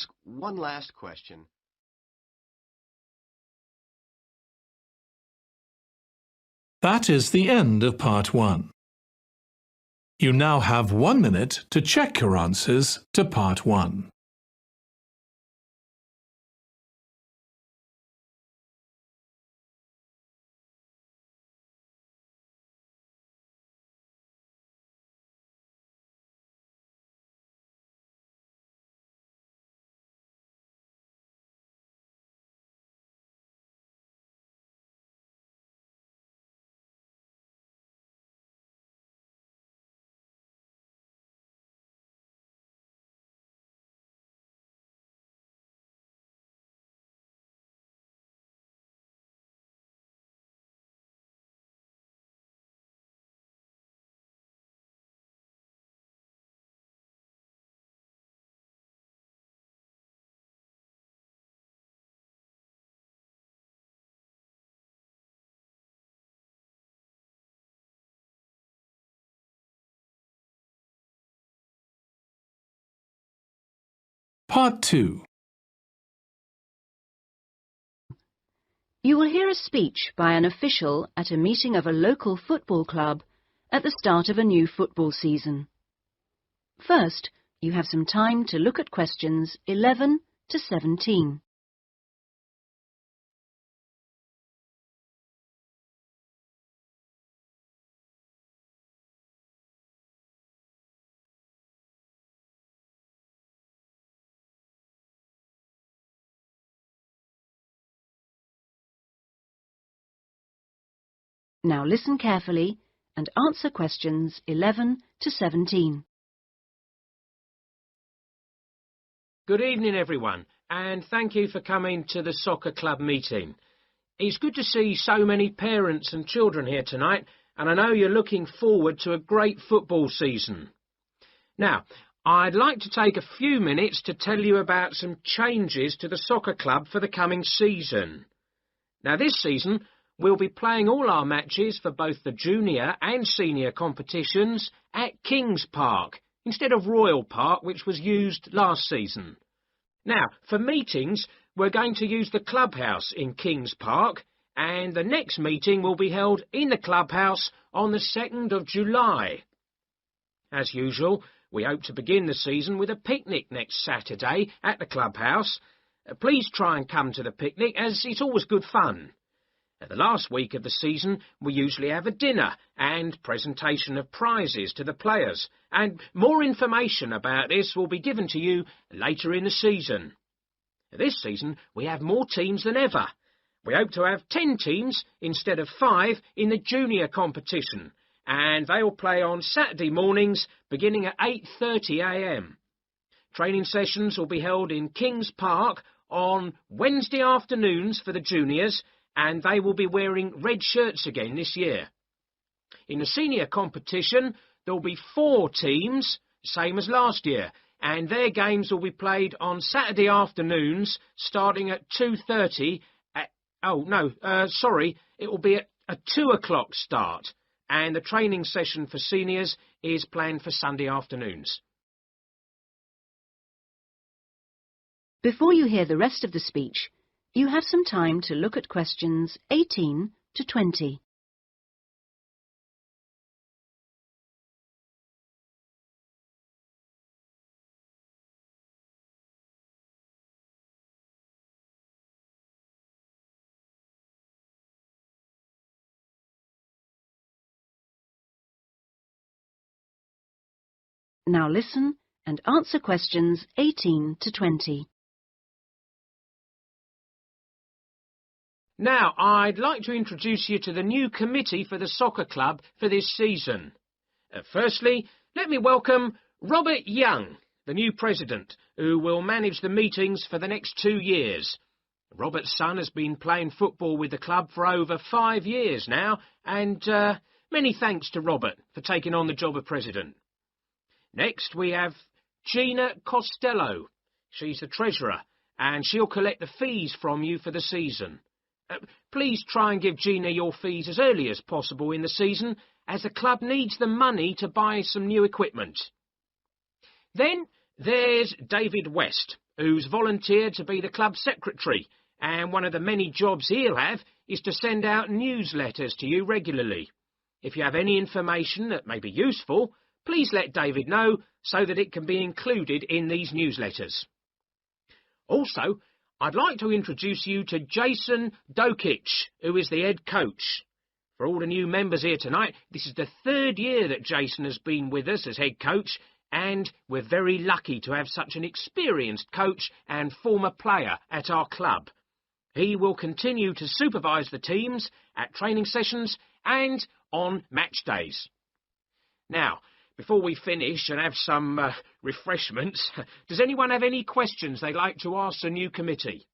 ask one last question. That is the end of Part 1. You now have 1 minute to check your answers to Part 1. Part 2. You will hear a speech by an official at a meeting of a local football club at the start of a new football season. First, you have some time to look at questions 11 to 17. Now listen carefully and answer questions 11 to 17. Good evening, everyone, and thank you for coming to the soccer club meeting. It's good to see so many parents and children here tonight, and I know you're looking forward to a great football season. Now, I'd like to take a few minutes to tell you about some changes to the soccer club for the coming season. Now, this season, we'll be playing all our matches for both the junior and senior competitions at Kings Park, instead of Royal Park, which was used last season. Now, for meetings, we're going to use the clubhouse in Kings Park, and the next meeting will be held in the clubhouse on the 2nd of July. As usual, we hope to begin the season with a picnic next Saturday at the clubhouse. Please try and come to the picnic, as it's always good fun. The last week of the season, we usually have a dinner and presentation of prizes to the players, and more information about this will be given to you later in the season. This season, we have more teams than ever. We hope to have 10 teams instead of 5 in the junior competition, and they will play on Saturday mornings beginning at 8:30 a.m. Training sessions will be held in Kings Park on Wednesday afternoons for the juniors, and they will be wearing red shirts again this year. In the senior competition, there will be 4 teams, same as last year, and their games will be played on Saturday afternoons starting at 2:30. It will be at a 2 o'clock start, and the training session for seniors is planned for Sunday afternoons. Before you hear the rest of the speech, you have some time to look at questions 18 to 20. Now listen and answer questions 18 to 20. Now, I'd like to introduce you to the new committee for the soccer club for this season. Firstly, let me welcome Robert Young, the new president, who will manage the meetings for the next 2 years. Robert's son has been playing football with the club for over 5 years now, and many thanks to Robert for taking on the job of president. Next, we have Gina Costello. She's the treasurer, and she'll collect the fees from you for the season. Please try and give Gina your fees as early as possible in the season, as the club needs the money to buy some new equipment. Then there's David West. who's volunteered to be the club secretary, and one of the many jobs he'll have is to send out newsletters to you regularly. If you have any information that may be useful, please let David know so that it can be included in these newsletters. Also, I'd like to introduce you to Jason Dokic, who is the head coach. For all the new members here tonight, this is the 3rd year that Jason has been with us as head coach, and we're very lucky to have such an experienced coach and former player at our club. He will continue to supervise the teams at training sessions and on match days. Now, before we finish and have some refreshments, does anyone have any questions they'd like to ask the new committee?